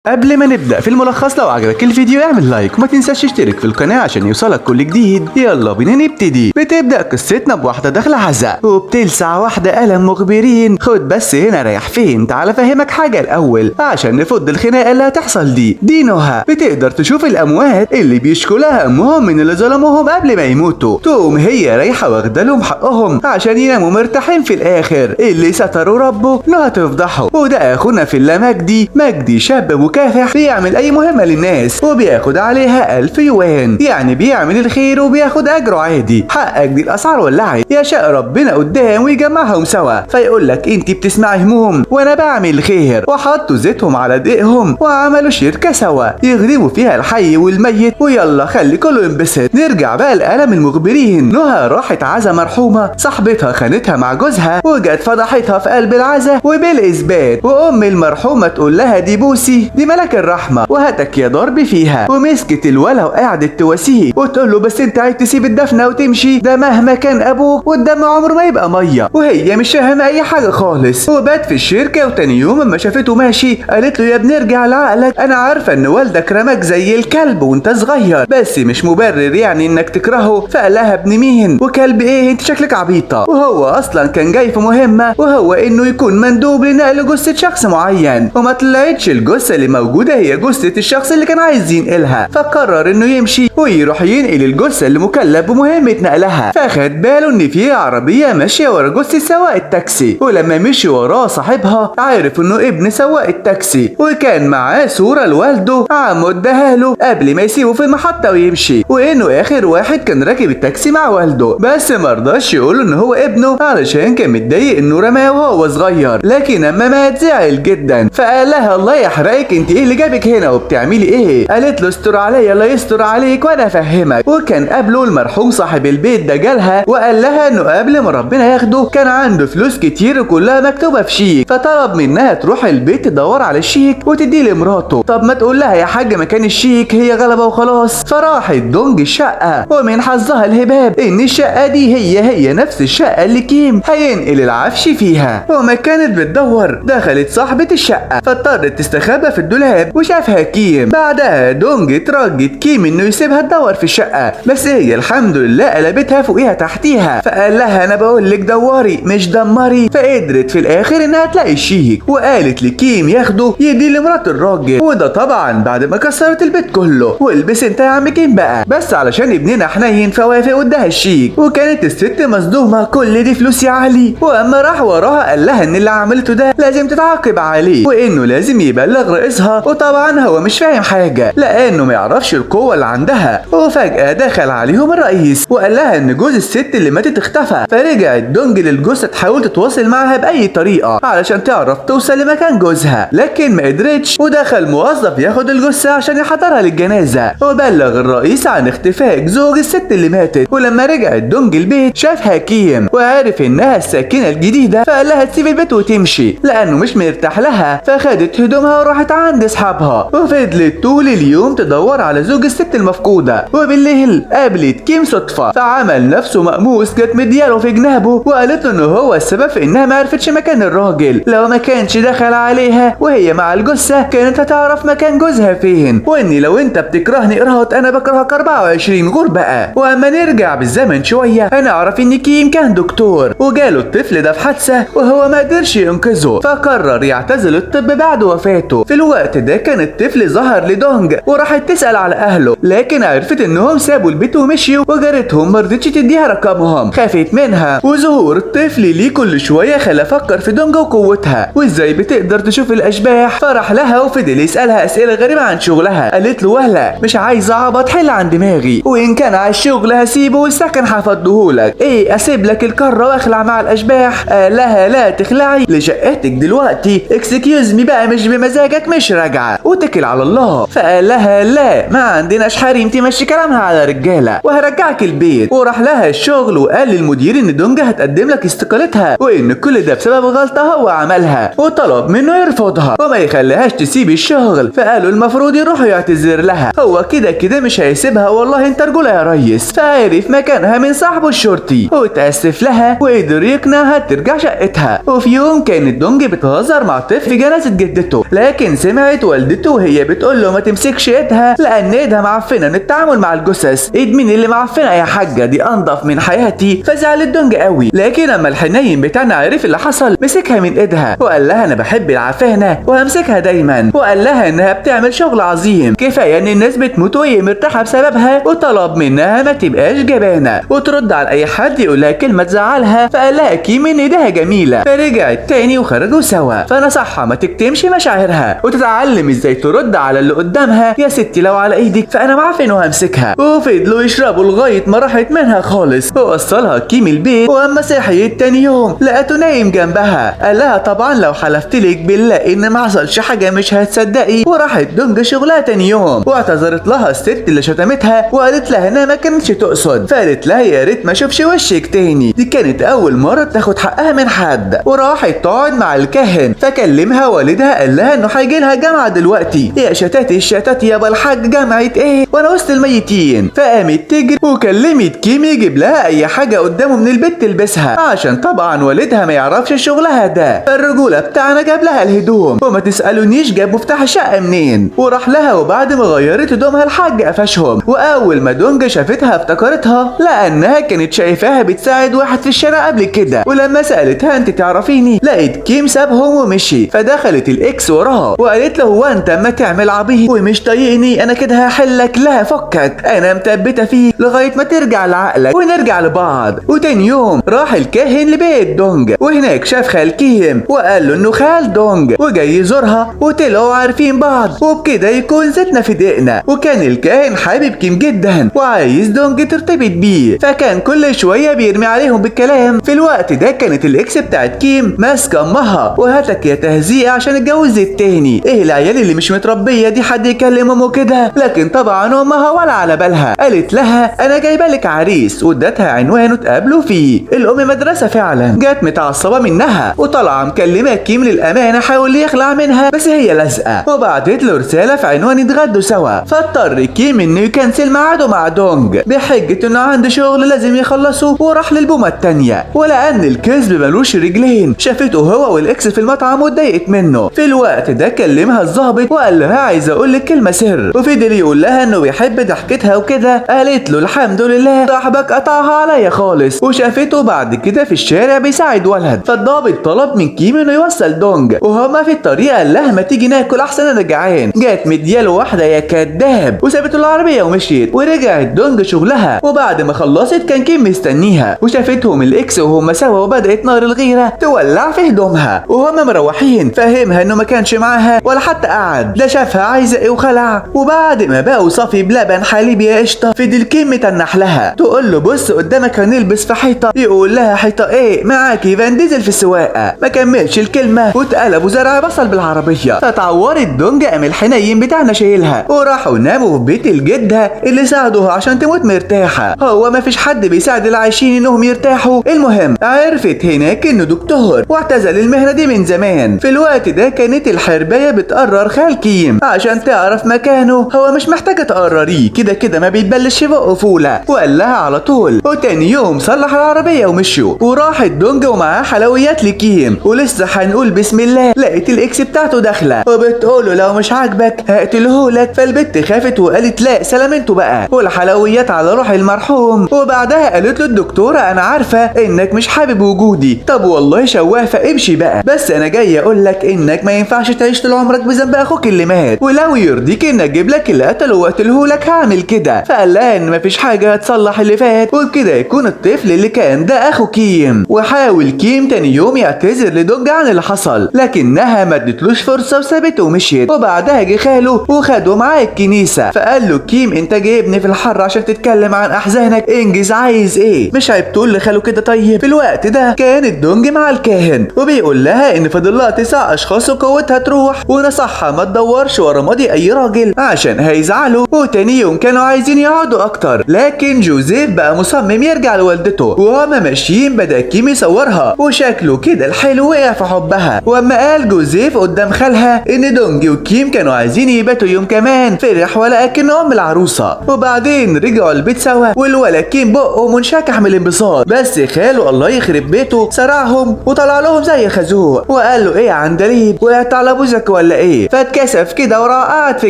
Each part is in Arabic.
قبل ما نبدأ في الملخص، لو عجبك الفيديو اعمل لايك وما تنساش تشترك في القناة عشان يوصلك كل جديد. يلا بينا نبتدي. بتبدأ قصتنا بواحدة داخلة عزاء وبتلسع واحدة قلم مخبرين. خد بس هنا رايح فين، تعال افهمك حاجة الأول عشان نفض الخناقة اللي هتحصل دي نهى بتقدر تشوف الأموات اللي بيشكوا لها أمهم من اللي ظلموهم قبل ما يموتوا، تقوم هي رايحة واخدة لهم حقهم عشان يناموا مرتاحين في الآخر. اللي ستروا ربه نهى تفضحه. وده أخونا في الله مجدي شاب مكافح بيعمل اي مهمة للناس وبياخد عليها 1000 يوان، يعني بيعمل الخير وبياخد اجره عادي. حقك دي الاسعار ولعت، يشاء ربنا قدام ويجمعهم سوا، فيقول لك انت بتسمعي هموم وانا بعمل خير. وحطوا زيتهم على دقهم وعملوا شركة سوا يخدموا فيها الحي والميت. ويلا خلي كله ينبسط. نرجع بقى لقلم المخبرين. نهى راحت عزا مرحومة صاحبتها خانتها مع جوزها وجت فضحتها في قلب العزا وبالاثبات. وام المرحومة تقول لها دي بوسي دي ملك الرحمة وهتك يا ضرب فيها. ومسكت الولا وقعدت تواسيه وتقول له بس انت عايز تسيب الدفنة وتمشي؟ ده مهما كان ابوك والدم عمره ما يبقى مية. وهي مش فاهمة اي حاجة خالص. وبات في الشركة وتاني يوم اما شافته ماشي قالت له يا ابني ارجع لعقلك، انا عارفة ان والدك رماك زي الكلب وانت صغير بس مش مبرر يعني انك تكرهه. فقال لها ابن مين وكلب ايه، انت شكلك عبيطة. وهو اصلا كان جاي في مهمة وهو انه يكون مندوب لنقل جثة شخص معين، وما طلعتش الجثة اللي موجودة هي جثة الشخص اللي كان عايز ينقلها. فقرر انه يمشي ويروح ينقل الجثة اللي مكلف بمهمة نقلها. فاخد باله ان في عربية ماشية ورا جثة سواق التاكسي، ولما مشي وراه صاحبها عارف انه ابن سواق التاكسي وكان معاه صورة لوالده عمه اداها له قبل ما يسيبه في المحطة ويمشي، وانه اخر واحد كان راكب التاكسي مع والده. بس مرضاش يقوله ان هو ابنه علشان كان متضايق انه رماه وهو صغير، لكن اما مات زعل جدا. فقال لها الله يحرقك، انت ايه اللي جابك هنا وبتعملي ايه؟ قالت له استر عليا الله يستر عليك وانا افهمك. وكان قبله المرحوم صاحب البيت ده جالها وقال لها انه قبل ما ربنا ياخده كان عنده فلوس كتير وكلها مكتوبه في شيك، فطلب منها تروح البيت تدور على الشيك وتديه لمراته. طب ما تقول لها يا حاج مكان الشيك، هي غلبه وخلاص. فراحت دونج الشقه ومن حظها الهباب ان الشقه دي هي نفس الشقه اللي كيم هينقل العفش فيها. وما كانت بتدور دخلت صاحبه الشقه فاضطرت تستخبى في الدولاب وشافها كيم. بعدها دونج اترجت كيم انه يسيبها تدور في الشقه، بس هي الحمد لله قلبتها فوقيها تحتيها. فقال لها انا بقول لك دوري مش دمري. فقدرت في الاخر انها تلاقي الشيك وقالت لكيم ياخده يدي لمرات الراجل، وده طبعا بعد ما كسرت البيت كله. والبس انت يا عم كيم بقى، بس علشان ابننا حنين فوافق واداها الشيك. وكانت الست مصدومه، كل دي فلوس يا علي. واما راح وراها قال لها ان اللي عملته ده لازم تتعاقب عليه وانه لازم يبلغ رئيسها. وطبعا هو مش فاهم حاجه لانه ما يعرفش القوه اللي عندها. وفجاه دخل عليهم الرئيس وقال لها ان جوز الست اللي ماتت اختفى. فرجعت دونج للجثه تحاول تتواصل معاها باي طريقه علشان تعرف توصل لمكان جوزها، لكن ما قدرتش. ودخل موظف ياخد الجثه عشان يحضرها للجنازه وبلغ الرئيس عن اختفاء زوج الست اللي ماتت. ولما رجعت دونج البيت شافها كيم وعرف انها الساكنه الجديده، فقال لها تسيب البيت وتمشي لانه مش مرتاح لها. فخدت هدومها وراحت عند اصحابها وفضلت طول اليوم تدور على زوج الست المفقوده. وبالليل قابلت كيم صدفه فعمل نفسه مقموس، جت مدياله في جنابه وقالت له انه هو السبب في انها ما عرفتش مكان الراجل. لو ما كانش دخل عليها وهي مع الجثه كانت هتعرف مكان جوزها فين. واني لو انت بتكرهني ارهط انا بكرهك 24 غور بقى. واما نرجع بالزمن شويه هنعرف ان كيم كان دكتور وجاله الطفل ده في حادثه وهو ما قدرش ينقذه، فقرر يعتزل الطب بعد وفاته. في الوقت ده كان الطفل ظهر لدونج وراحت تسال على اهله، لكن عرفت انهم سابوا البيت ومشيوا وجارتهم مرضتش تديها رقمهم، خافت منها. وظهور الطفل ليه كل شويه خلى افكر في دونج وقوتها وازاي بتقدر تشوف الاشباح. فرح لها وفضل يسالها اسئله غريبه عن شغلها. قالت له وهلا مش عايزه عبط، حل عن دماغي، وان كان على الشغل هسيبه والسكن هفضهولك. ايه اسيب لك الكره واخلع مع الاشباح؟ قال لها لا تخلعي لشقتك دلوقتي، اكسكيوز مي بقى مش بمزاجك مش راجعه واتكل على الله. فقال لها لا ما عندناش حريم تمشي كلامها على رجاله وهرجعك البيت. وراح لها الشغل وقال للمدير ان دونجا هتقدم لك استقالتها وان كل ده بسبب غلطه هو عملها، وطلب منه يرفضها وما يخليهاش تسيب الشغل. فقالوا المفروض يروحوا يعتذر لها، هو كده مش هيسيبها والله انت رجوله يا ريس. فعرف مكانها من صاحبه الشرطي وتأسف لها وقدر يقنعها ترجع شقتها. وفي يوم كانت دونج بتهزر مع طفل في جنازه جدته، لكن سمع سمعت والدته وهي بتقول له ما تمسكش ايدها لان ايدها معفنه من التعامل مع الجثث. ايد مين اللي معفنه يا حاجه؟ دي انضف من حياتي. فزعل الدونج قوي، لكن اما الحنين بتاعنا عرف اللي حصل مسكها من ايدها وقال لها انا بحب العفانه وهمسكها دايما، وقال لها انها بتعمل شغل عظيم، كفايه ان الناس بتموت وهي مرتاحه بسببها، وطلب منها ما تبقاش جبانه وترد على اي حد يقول لها كلمه تزعلها. فقال لها كيم ان ايديها جميله، فرجعت تاني وخرجوا سوا. فنصحها ما تكتمش مشاعرها وتتعلم ازاي ترد على اللي قدامها. يا ستي لو على ايدك فانا معفن وهمسكها. وفضلوا يشربوا لغايه ما راحت منها خالص. ووصلها كيم البيت، واما صحيت تاني يوم لقته نايم جنبها. قال لها طبعا لو حلفتلك بالله ان ما حصلش حاجه مش هتصدقي. وراحت دونج شغلها تاني يوم، واعتذرت لها الست اللي شتمتها وقالت لها انها ما كانتش تقصد. فقالت لها يا ريت ما اشوفش وشك تاني، دي كانت اول مره تاخد حقها من حد. وراحت تقعد مع الكاهن، فكلمها والدها قال لها انه هيجي لها جامعه دلوقتي. يا شتات الشتات يابا الحاج، جامعه ايه وانا وسط الميتين؟ فقامت تجري وكلمت كيم يجيب لها اي حاجه قدامه من البيت تلبسها، عشان طبعا والدها ما يعرفش شغلها ده. فالرجوله بتاعنا جاب لها الهدوم، وما تسالونيش جاب مفتاح الشقه منين. وراح لها، وبعد ما غيرت هدومها الحاج قفشهم. واول ما دونج شافتها افتكرتها لانها كانت شايفاها بتساعد واحد في الشارع قبل كده. ولما سالتها انت تعرفيني، لقيت كيم سابهم ومشي. فدخلت الاكس وراها وقالت له هو انت اما تعمل عبيط ومش طايقني انا كده هحلك؟ لا فكك، انا مثبته فيك لغايه ما ترجع لعقلك ونرجع لبعض. وتاني يوم راح الكاهن لبيت دونج، وهناك شاف خال كيم وقال له انه خال دونج وجاي يزورها، وطلعوا عارفين بعض، وبكده يكون زيتنا في دقنا. وكان الكاهن حابب كيم جدا وعايز دونج ترتبط بيه، فكان كل شويه بيرمي عليهم بالكلام. في الوقت ده كانت الاكس بتاعت كيم ماسكه امها وهاتك يا تهزيق عشان اتجوزت تاني. ايه العيال اللي مش متربيه دي حد يكلم امه كده؟ لكن طبعا امها ولا على بالها، قالت لها انا جايبه لك عريس، وادتها عنوان وتقابلوا فيه. الام مدرسه فعلا، جت متعصبه منها وطالعه مكلمه كيم للامانه حاول يخلع منها بس هي لازقه، وبعتت له رساله في عنوان يتغدوا سوا. فاضطر كيم انه يكنسل ميعاده مع دونج بحجه انه عنده شغل لازم يخلصه، وراح للبومه التانيه. ولان الكذب ملوش رجلين شافته هو والاكس في المطعم واتضايقت منه. في الوقت ده كلمها الظابط وقال لها عايز اقول لك كلمه سر، وفضل يقول لها انه بيحب ضحكتها وكده. قالت له الحمد لله صاحبك قطعها عليا خالص. وشافته بعد كده في الشارع بيساعد ولد. فالضابط طلب من كيم انه يوصل دونج، وهما في الطريق قال لها ما تيجي ناكل احسن انا جعان. جات مدياله واحده يا كداب وسابته العربيه ومشيت. ورجعت دونج شغلها، وبعد ما خلصت كان كيم مستنيها وشافتهم الاكس وهما سوا، وبدات نار الغيره تولع في هدومها. وهما مروحين فهمها انه ما كانش معاها ولا حتى قعد، ده شافها عايزه ايه وخلع. وبعد ما بقوا صافي بلبن حليب يا قشطه فضل كيم متنح لها، تقول له بص قدامك هنلبس في حيطه. يقول لها حيطه ايه؟ معاكي فان ديزل في السواقه. ما كملش الكلمه واتقلب وزرع بصل بالعربيه. فتعورت دونج، قام الحنين بتاعنا شايلها وراحوا ناموا في بيت الجده اللي ساعدوها عشان تموت مرتاحه. هو ما فيش حد بيساعد العايشين انهم يرتاحوا. المهم عرفت هناك انه دكتور واعتزل المهنه دي من زمان. في الوقت ده كانت الحربايه بتقرر خال كيم عشان تعرف مكانه. هو مش محتاجه تقرريه، كده كده ما بيتبلش في بقه فوله. وقال لها على طول. وتاني يوم صلح العربيه ومشوا. وراحت دونج ومعاه حلويات لكيم. ولسه هنقول بسم الله لقيت الاكس بتاعته داخله وبتقوله لو مش عاجبك هقتلهولك. فالبت خافت وقالت لا سلامته بقى، والحلويات على روح المرحوم. وبعدها قالت له الدكتوره انا عارفه انك مش حابب وجودي. طب والله شوافه امشي بقى، بس انا جاي اقول لك انك ما ينفعش تعيش طول عمرك بذنب اخوك اللي مات، ولو يرضيك ان اجيب لك اللي قتله واقتلهولك هعمل كده. فقال لها ان مفيش حاجه هتصلح اللي فات، وبكده يكون الطفل اللي كان ده اخو كيم. وحاول كيم تاني يوم يعتذر لدونج عن اللي حصل، لكنها ما ادتلوش فرصه وسابته ومشيت. وبعدها جه خاله وخده معاه الكنيسه. فقال له كيم انت جايبني في الحر عشان تتكلم عن احزانك، انجز عايز ايه؟ مش عيب تقول لخاله كده؟ طيب في الوقت ده كانت دونج مع الكاهن وبيقول لها ان فاضل لها 9 اشخاص وقوتها تروح، ونصحها ما تدورش ورا ماضي اي راجل عشان هيزعلوا. وتاني يوم كانوا عايزين يقعدوا اكتر، لكن جوزيف بقى مصمم يرجع لوالدته. وهما ماشيين بدا كيم يصورها وشكله كده الحلو وقع في حبها. واما قال جوزيف قدام خالها ان دونج وكيم كانوا عايزين يباتوا يوم كمان، فرح ولكن ام العروسه. وبعدين رجعوا البيت سوا، والولد كيم بقه منشكح من الانبساط، بس خاله الله يخرب بيته سرعهم وطلع لهم زي خازوق وقال له ايه يا عندليب وقعت على بوزك ولا ايه؟ فاتكسف كده وراح قاعد في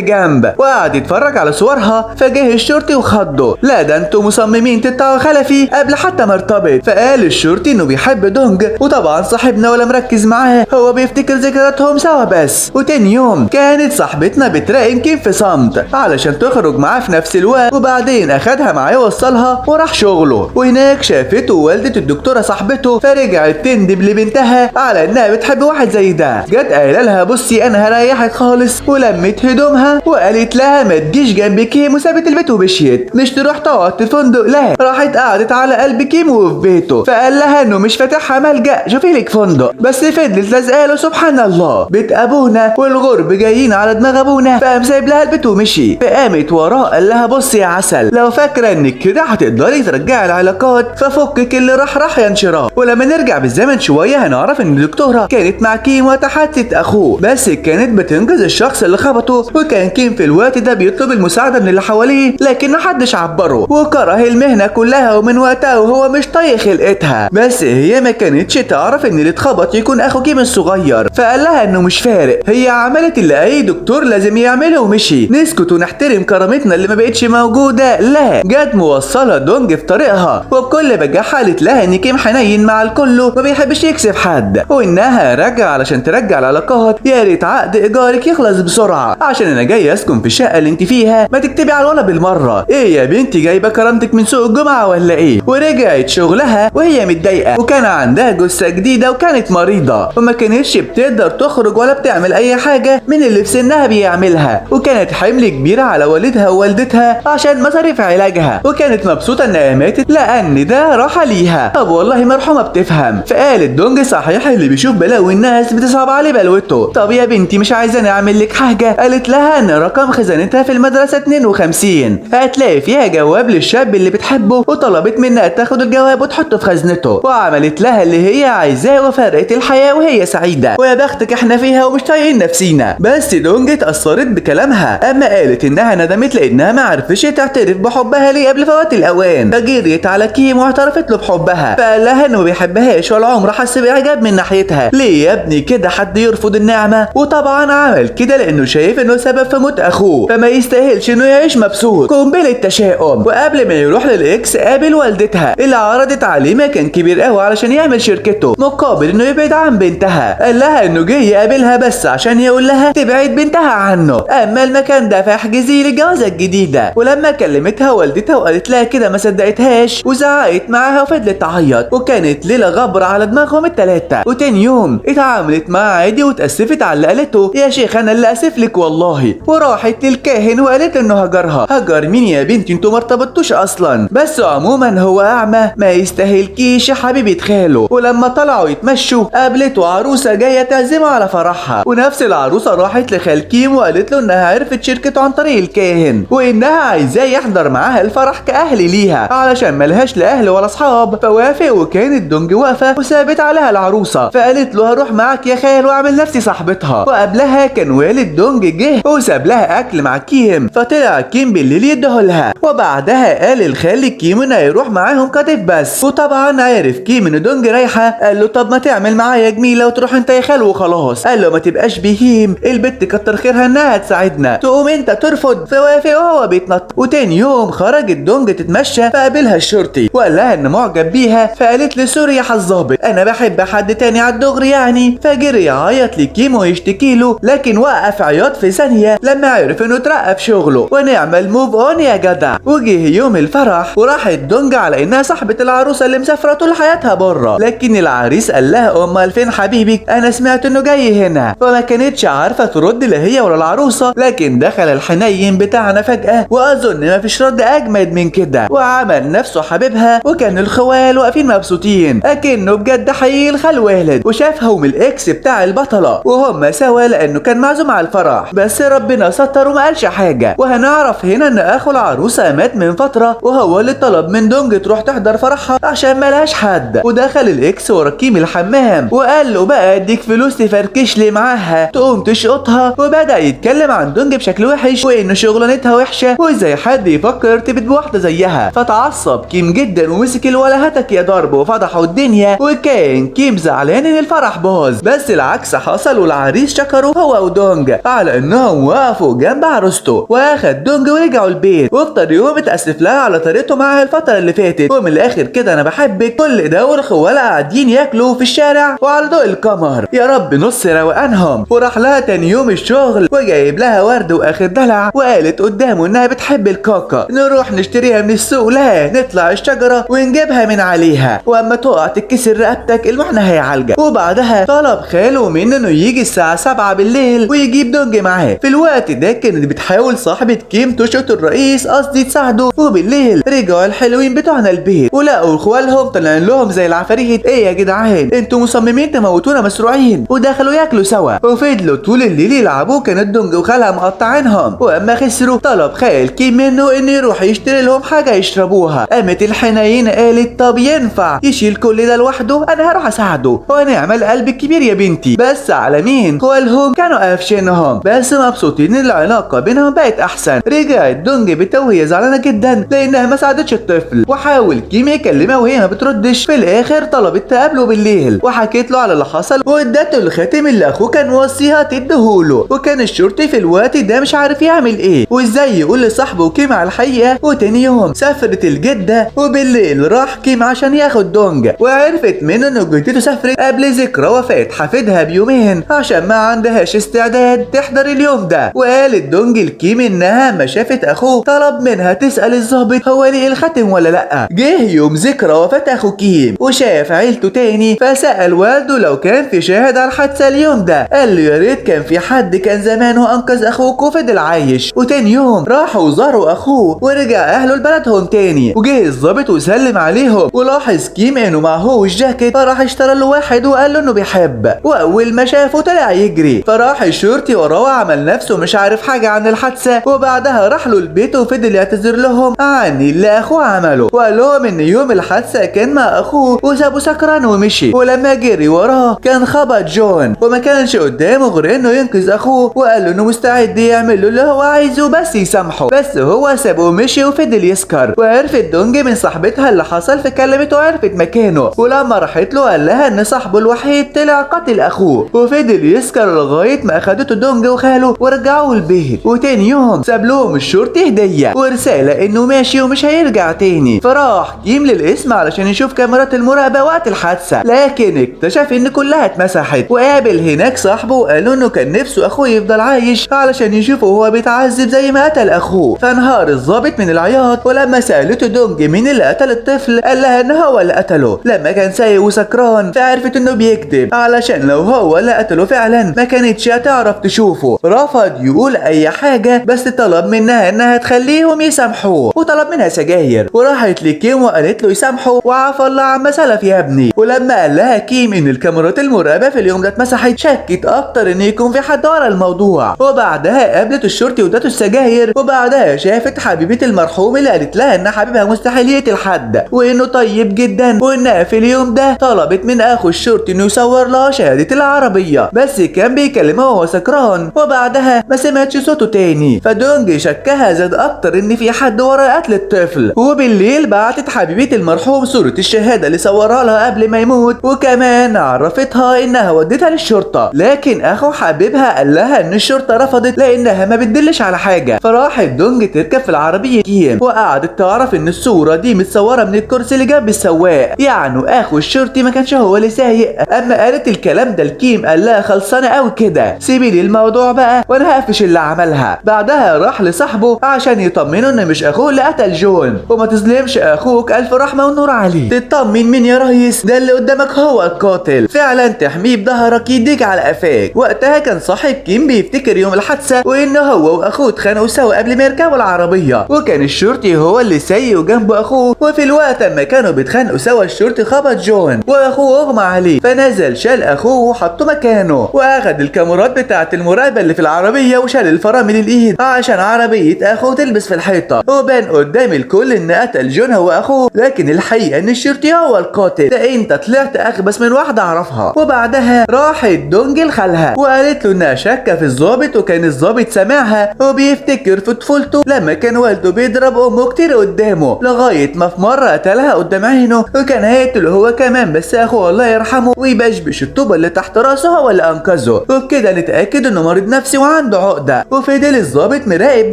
جنب وقعد يتفرج على صورها. فجه الشرطي وخضه. لا ده انتوا مصممين تقطعوا خلفي قبل حتى ما ارتبط. فقال الشرطي انه بيحب دونج، وطبعا صاحبنا ولا مركز معاه، هو بيفتكر ذكرياتهم سوا بس. وتاني يوم كانت صاحبتنا بتراقب كيم في صمت علشان تخرج معاه في نفس الوقت، وبعدين اخدها معاه ووصلها وراح شغله. وهناك شافته والدة الدكتورة صاحبته، فرجعت تندب لبنتها على انها بتحب واحد زي ده. جت قايله لها بصي انا هريحك خالص، ولمت هدومها وقالت لها ما تجيش جنب كيم، وسابت البيت ومشيت. مش تروح تقعد في فندق، لا راحت قعدت على قلب كيم وفي بيته. فقال لها انه مش فاتحها ملجأ، شوفي لك فندق. بس فضلت لازقاله سبحان الله، بيت ابونا والغرب جايين على دماغ ابونا. فقام سايب لها البيت ومشي. فقامت وراه قال لها بصي يا عسل، لو فاكره انك كده هتقدري ترجعي العلاقات ففكك اللي راح ينشرها. ولما نرجع بالزمن شويه هنعرف ان الدكتوره كانت مع كيم وتحدث اخوه، بس كانت بتنقذ الشخص اللي خبطه. وكان كيم في الوقت ده بيطلب المساعده من اللي حواليه، لكن محدش عبره، وكره المهنه كلها. ومن وقتها وهو مش طايق خلقتها. بس هي ما كانتش تعرف ان اللي اتخبط يكون اخو كيم الصغير. فقال لها انه مش فارق، هي عملت اللي اي دكتور لازم يعمله ومشي. نسكت ونحترم كرامتنا اللي ما بقتش موجوده. لا جت موصله دونج في طريقها، وبكل بجاحه قالت لها ان كيم حنين مع الكل وما بيحبش يكسب حد، وانها راجعه علشان ترجع العلاقات. يا ريت عقد ايجارك يخلص بسرعه عشان انا جاي اسكن في الشقه اللي انت فيها، ما تكتبي على الولد بالمره. ايه يا بنتي جايبه كرامتك من سوق الجمعه ولا ايه؟ ورجعت شغلها وهي متضايقه، وكان عندها جثه جديده وكانت مريضه، وما كانتش بتقدر تخرج ولا بتعمل اي حاجه من اللي في سنها بيعملها. وكانت حمل كبير على والدها ووالدتها عشان مصاريف علاجها، وكانت مبسوطه انها ماتت لان ده راحه ليها. طب والله مرحومه بتفهم. فقالت دونج صحيح اللي بيشوف بلاوي الناس بتصعب عليه بلوته. طب يا بنتي مش عايزاني اعمل لك حاجه؟ قالت لها ان رقم خزانتها في المدرسه 52 هتلاقي فيها جواب للشاب اللي بتحبه، وطلبت منها تاخد الجواب وتحطه في خزنته. وعملت لها اللي هي عايزاه وفرقت الحياه وهي سعيده. ويا بختك احنا فيها ومش طايقين نفسينا. بس دونج اتأثرت بكلامها، اما قالت انها ندمت لانها ما عرفتش تعترف بحبها ليه قبل فوات الاوان. فجريت على كيم واعترفت له بحبها. فقال لها انه ما بيحبهاش ولا عمره حس باعجاب من ناحيتها. ليه يا ابني كده حد يرفض النعمه؟ وطبعا عمل كده لانه شايف انه سبب في موت اخوه، فما يستاهلش انه يعيش مبسوط. قنبله تشاؤم. وقبل ما يروح للاكس قابل والدتها اللي عرضت عليه مكان كبير قوي علشان يعمل شركته مقابل انه يبعد عن بنتها. قال لها انه جاي يقابلها بس عشان يقول لها تبعد بنتها عنه، اما المكان ده فاحجزي لي الجوازه الجديده. ولما كلمتها والدتها وقالت لها كده ما صدقتهاش وزعقت معاها وفضلت تعيط. وكانت ليله غبره على دماغهم الثلاثه. وتاني يوم اتعاملت معاه عادي واتاسفت على اللي قالته. يا شيخ انا اللي اسف لك والله. وراحت للكاهن وقالت انه هجرها. هجر مين يا بنتي؟ انتوا ما ارتبطتوش اصلا. بس عموما هو اعمى ما يستاهلكيش يا حبيبه خاله. ولما طلعوا يتمشوا قابلته عروسه جايه تعزمه على فرحها، ونفس العروسه راحت لخال كيم وقالت له انها عرفت شركته عن طريق الكاهن، وانها عايزاه يحضر معاها الفرح كاهل ليها علشان ملهاش لا اهل ولا اصحاب. فوافق، وكانت دونج واقفه وثابت عليها العروسه. فقالت له هروح معاك يا خال واعمل نفسي صاحبتها. وقبلها كان والد دونج جه وساب لها اكل مع كيم، فطلع كيم بالليل يديهولها. وبعدها قال الخال كيم انه هيروح معاهم كتف بس. وطبعا عرف كيم ان دونج رايحه. قال له طب ما تعمل معايا جميله وتروح انت يا خال وخلاص. قال له ما تبقاش بهيم، البت كتر خيرها انها تساعدنا. تقوم انت ترفض؟ فوافق وهو بيتنط. وتاني يوم خرجت دونج تتمشى فقابلها الشرطي وقال لها ان معجب بيها. فقالت له سوري يا الظابط انا بحب حد تاني على الدغري يعني. فجري يعيط لكيم ويشتكي له، لكن وقف عياط في ثانيه لما عرف انه اترقى في شغله. ونعمل موف اون يا جدع. وجه يوم الفرح وراحت دونج على انها صاحبه العروسه اللي مسافره طول حياتها بره، لكن العريس قال لها امال فين حبيبك؟ انا سمعت انه جاي هنا. فما كانتش عارفه ترد لا هي ولا العروسه، لكن دخل الحنين بتاعنا فجاه واظن ما فيش رد اجمد من كده، وعمل نفسه حبيبها. وكان الخوال واقفين مبسوطين اكنه بجد حقيقي الخال والد. وشافهم الاكس بتاع البطله وهم سوا لانه كان معزوم على الفرح، بس ربنا ستر وما قالش حاجه. وهنعرف هنا ان اخو العروسه مات من فتره، وهو اللي طلب من دونج تروح تحضر فرحها عشان ملهاش حد. ودخل الاكس ورا كيم الحمام وقال له بقى اديك فلوس تفركش لي معاها تقوم تشقطها. وبدا يتكلم عن دونج بشكل وحش وانه شغلانتها وحشه وازاي حد يفكر يرتبط بواحده زيها. فتعصب كيم جدا ومسك الولا هتك يا ضرب وفضحوا الدنيا. وكان كيم زعلان ان الفرح باظ، بس العكس حصل والعريس اشتكروا هو ودونج على انهم وقفوا جنب عروسته، واخد دونج ورجعوا البيت، وفضل يوم اتأسف لها على طريقته معاها الفترة اللي فاتت، ومن الاخر كده انا بحبك. كل ده والخواله قاعدين ياكلوا في الشارع وعلى ضوء القمر، يا رب نص روقانهم. وراح لها تاني يوم الشغل وجايب لها ورد واخر دلع، وقالت قدامه انها بتحب الكاكا. نروح نشتريها من السوق؟ لا، نطلع الشجرة ونجيبها من عليها، واما تقع تتكسر رقبتك المحنة هيعالجك. وبعدها طلب خاله منه انه يجي الساعة 7 بالليل ويجيب دونج معاه. في الوقت ده كانت بتحاول صاحبة كيم تشوت الرئيس قصدي تساعده. وبالليل رجعوا الحلوين بتوعنا البيت ولقوا اخوالهم طلعين لهم زي العفاريت. ايه يا جدعان انتوا مصممين تموتونا مسروعين؟ ودخلوا ياكلوا سوا وفضلوا طول الليل يلعبوا. كانت دونج وخالها مقطعينهم، واما خسروا طلب خال كيم منه انه يروح يشتري لهم حاجة يشربوها. قامت الحنين قالت طب ينفع يشيل كل ده لوحده؟ انا هروح اساعده ونعمل قلب كبير يا بنتي. بس على مين؟ خوالهم كانوا قافشينهم بس مبسوطين ان العلاقة بينهم بقت احسن. رجعت دونج بيتها وهي زعلانة جدا لانها ما ساعدتش الطفل، وحاول كيم يكلمها وهي ما بتردش. في الاخر طلبت تقابله بالليل وحكيت له على اللي حصل، وادته الخاتم اللي اخوه كان موصيها تديهوله. وكان الشرطي في الوقت ده مش عارف يعمل ايه وازاي يقول لصاحبه كيم على الحقيقة. وتاني يوم سافرت الجدة، وبالليل راح كيم عشان ياخد دونج، وعرفت منه انه جدته سافرت قبل ذكرى وفاة حفيدها بيومين عشان ما عندهاش استعداد تحضر اليوم ده. وقالت دونج لكيم انها ما شافت اخوه، طلب منها تسأل الضابط هو لقي الخاتم ولا لا. جه يوم ذكرى وفاة اخو كيم وشاف عيلته تاني، فسأل والده لو كان في شاهد على الحادثة اليوم ده. قال له يا ريت كان في حد كان زمانه انقذ اخوك وفضل عايش. وتاني يوم راحوا زاروا اخوه ورجع اهله لبلدهم تاني. وجه الضابط وسلم عليهم ولاحظ كيم انه معهوش جاكيت، فراح اشترى له واحد وقال له انه بيحب. واول ما شافه طلع يجري، فراح الشرطي وراه وعمل نفسه مش عارف حاجه عن الحادثه. وبعدها راح له البيت وفضل يعتذر لهم عن اللي اخوه عمله، وقال لهم ان يوم الحادثه كان مع اخوه وسابه سكران ومشي. ولما جري وراه كان خبط جون وما كانش قدامه غير انه ينقذ اخوه، وقال له انه مستعد يعمل له اللي هو عايزه بس يسامحه. بس هو سابه ومشي وفضل يسكر. وعرفت دونج من صاحبتها اللي حصل فكلمته وعرفت مكانه، ولما راحت له قال لها ان صاحبه الوحيد طلع قتل اخوه. وفضل يسكر لغايه ما اخدته دونج وخاله ورجعوا البيت. وتاني يوم ساب لهم الشرطي هديه ورساله انه ماشي ومش هيرجع تاني. فراح كيم للقسم علشان يشوف كاميرات المراقبه وقت الحادثه، لكن اكتشف ان كلها اتمسحت. وقابل هناك صاحبه وقال له انه كان نفسه اخوه يفضل عايش علشان يشوفه وهو بيتعذب زي ما قتل اخوه. فانهار الضابط من العياط، ولما سالته دونج مين اللي قتل الطفل قال لها ان هو اللي قتله لما كان سايق وسكران، فعرفت انه بيكذب علشان لو هو اللي قتله فعلا ما كانتش هتعرف تشوفه. رفض يقول اي حاجه بس طلب منها انها تخليهم يسامحوه، وطلب منها سجاير. وراحت لكيم وقالت له يسامحه وعفى الله عما سلف يا ابني. ولما قال لها كيم ان الكاميرات المراقبه في اليوم ده اتمسحت شكت اكتر ان يكون في حد ورا الموضوع. وبعدها قابلت الشرطي وادته السجاير. وبعدها شافت حبيبه المرحوم اللي قالت لها ان حبيبها مستحيل يقتل حد وانه طيب جدا، وانها في اليوم ده طلبت من اخو الشرطي انه يصور لها شهاده العربيه بس كان بيكلمها وهو سكران. وبعدها ما سمعتش صوته تاني، فدونج شكها زاد اكتر ان في حد ورا قتل الطفل. وبالليل بعتت حبيبه المرحوم صوره الشهاده اللي صورها لها قبل ما يموت، وكمان عرفتها انها ودتها للشرطه. لكن اخو حبيبها قال لها ان الشرطه رفضت لانها ما بتدلش على حاجه. فراحت دونج تركب في العربيه كيم وقعدت تعرف ان الصوره دي متصوره من الكرسي اللي جنب السواق، يعني اخو الشرطي ما كانش هو اللي سايق. اما قالت الكلام ده لكيم قال لها خلصانه قوي كده، سيبي لي الموضوع بقى وانا هقفش اللي عملها. بعدها راح لصاحبه عشان يطمنه ان مش اخوه اللي قتل جون، وما تظلمش اخوك الف رحمه ونور عليه. تطمن مين يا ريس؟ ده اللي قدامك هو القاتل، فعلا تحميه بظهرك يديك على قفاك. وقتها كان صاحب كيم بيفتكر يوم الحادثه وان هو واخوه اتخانقوا سوا قبل ما يركبوا العربيه، وكان الشرطي هو اللي سايق وجنبه اخوه. وفي الوقت اما كانوا بيتخانقوا سوا الشرطي خبط جون واخوه اغمى عليه، فنزل شال اخوه وحطه مكانه واخد الكاميرات بتاعه المراقبه اللي في العربيه وشال الفرامل الايد عشان عربيه اخوه تلبس في الحيطه. وبان قدام الكل ان قتل جون هو اخوه، لكن الحقيقه ان الشرطي هو القاتل. ده انت طلعت اخبث من واحده اعرفها. وبعدها راحت دونج لخالها وقالت له انها شاكه في الضابط، وكان الضابط سامعها وبيفتكر في طفولته لما كان والده بيضرب امه كتير قدامه لغايه ما في مره قتلها قدام عينه، وكان هيقتله هو كمان بس اخوه الله يرحمه ويبشبش الطوبه اللي تحت راسه هو اللي انقذه. جوازه، وبكده نتأكد انه مريض نفسي وعنده عقدة. وفضل الضابط مراقب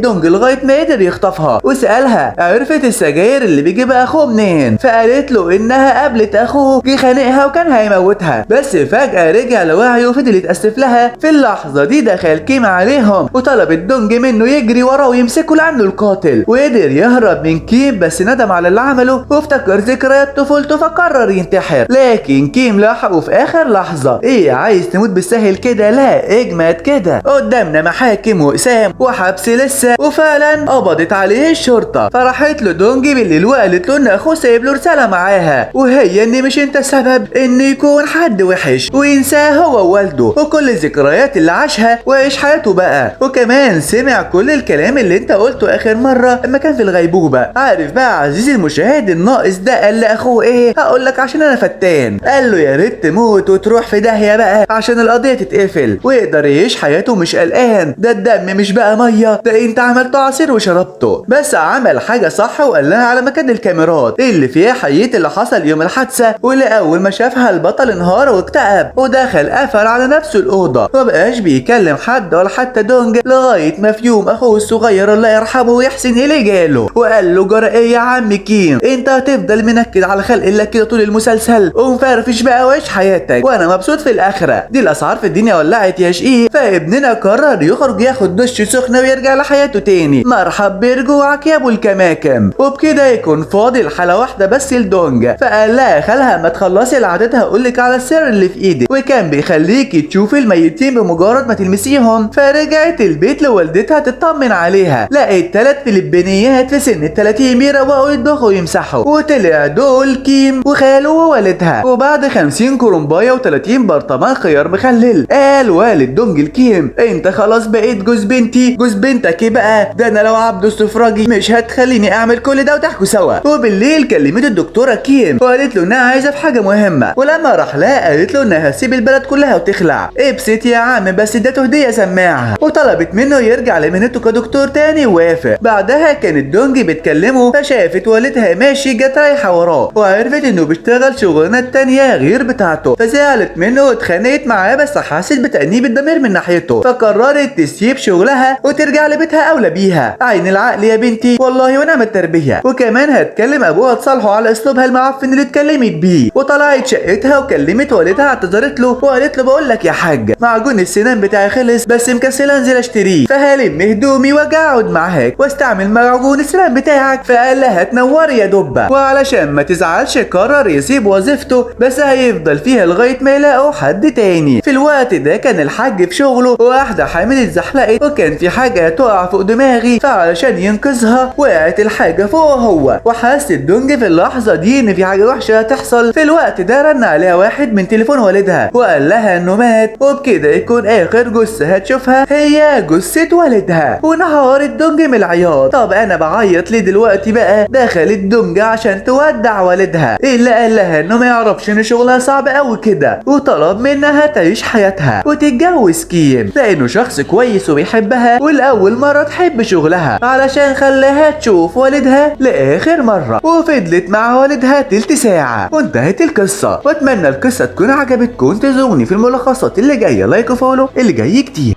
دونج لغاية ما قدر يخطفها، وسألها عرفت السجاير اللي بيجيبها اخوه منين، فقالت له انها قابلت اخوه جه خانقها وكان هيموتها، بس فجأة رجع لوعيه وفضل يتأسف لها. في اللحظة دي دخل كيم عليهم وطلب الدونج منه يجري وراه ويمسكه لانه القاتل، وقدر يهرب من كيم بس ندم على اللي عمله وافتكر ذكريات طفولته فقرر ينتحر. لكن كيم لحقه في اخر لحظة. ايه عايز تموت بالسهل كده؟ لا اجمد كده. قدامنا محاكم واقسام وحبس لسه، وفعلا قبضت عليه الشرطة. فراحت له دونج بالليل وقالت له ان اخوه سايب له رسالة معاها، وهي ان مش انت السبب ان يكون حد وحش وينساه هو ووالده وكل الذكريات اللي عاشها ويعيش حياته بقى. وكمان سمع كل الكلام اللي انت قلته اخر مرة لما كان في الغيبوبة. عارف بقى عزيزي المشاهد الناقص ده قال لاخوه ايه؟ هقول لك عشان انا فتان. قال له يا ريت تموت وتروح في داهية بقى عشان القضية تتقفل ويقدر يعيش حياته مش قلقان. ده الدم مش بقى مية، ده انت عملت عصير وشربته. بس عمل حاجة صح وقال لها على مكان الكاميرات اللي فيها حقيقة اللي حصل يوم الحادثة، واللي اول ما شافها البطل انهار واكتئب ودخل قفل على نفسه الأوضة ومبقاش بيكلم حد ولا حتى دونج لغاية ما في يوم اخوه الصغير الله يرحمه ويحسن إليه جاله وقال له جرى ايه يا عم كيم؟ انت هتفضل منكد على خلق الله كده طول المسلسل ومفرفش بقى وعيش حياتك وانا مبسوط في الاخرة. دي الاسعار في الدنيا ولعت يا شقيق. فابننا قرر يخرج ياخد دش سخنة ويرجع لحياته تاني. مرحب برجوعك يا ابو الكماكم. وبكده يكون فاضل حالة واحدة بس لدونج. فقال لها خالها ما تخلصي العادات هقولك على السر اللي في ايدك، وكان بيخليكي تشوفي الميتين بمجرد ما تلمسيهم. فرجعت البيت لوالدتها تطمن عليها، لقيت 3 فلبينيات في سن ال30 بيروقوا يطبخوا ويمسحوا، وطلع دول كيم وخاله ووالدها. وبعد 50 كرومبايه و30 برطمان خيار مخلل قال والد دونج الكيم انت خلاص بقيت جوز بنتي. جوز بنتك ايه بقى؟ ده انا لو عبد السفراجي مش هتخليني اعمل كل ده وتحكوا سوا. وبالليل كلمت الدكتوره كيم وقالت له انها عايزه في حاجه مهمه، ولما راح لها قالت له انها هتسيب البلد كلها وتخلع. ابسط يا عم بس ادته هديه سماعه، وطلبت منه يرجع لمهنته كدكتور تاني ووافق. بعدها كانت دونج بتكلمه فشافت والدها ماشي جت رايحه وراه وعرفت انه بيشتغل شغلانات تانيه غير بتاعته، فزعلت منه واتخانقت معاه بس حست بتأنيب الضمير من ناحيته. فقررت تسيب شغلها وترجع لبيتها اولى بيها. عين العقل يا بنتي والله ونعم التربيه. وكمان هتكلم ابوها تصالحه على اسلوبها المعفن اللي اتكلمت بيه. وطلعت شقتها وكلمت والدها اعتذرت له وقالت له بقول لك يا حاج معجون السنان بتاعي خلص بس مكسله انزل اشتريه، فهلم هدومي واجي اقعد معاك واستعمل معجون السنان بتاعك. فقال لها تنوري يا دبه. وعلشان ما تزعلش قرر يسيب وظيفته بس هيفضل فيها لغايه ما يلاقوا حد تاني. في الوقت ده كان الحاج في شغله وواحده حامل اتزحلقت وكان في حاجه تقع فوق دماغي، فعلشان ينقذها وقعت الحاجه فوق هو. وحست دونج في اللحظه دي ان في حاجه وحشه هتحصل. في الوقت ده رن عليها واحد من تليفون والدها وقال لها انه مات، وبكده يكون اخر جثه هتشوفها هي جثه والدها. ونهارت دونج من العياط. طب انا بعيط ليه دلوقتي بقى؟ دخلت دونج عشان تودع والدها اللي قال لها انه ما يعرفش ان شغلها صعب قوي كده، وطلب منها تعيش حياتها وتتجوز كيم لانه شخص كويس وبيحبها والاول مره تحب شغلها علشان خلاها تشوف والدها لاخر مره. وفضلت مع والدها تلت ساعه وانتهت القصه. واتمنى القصه تكون عجبتكم. تزوروني في الملخصات اللي جايه لايك وفولو اللي جاي كتير.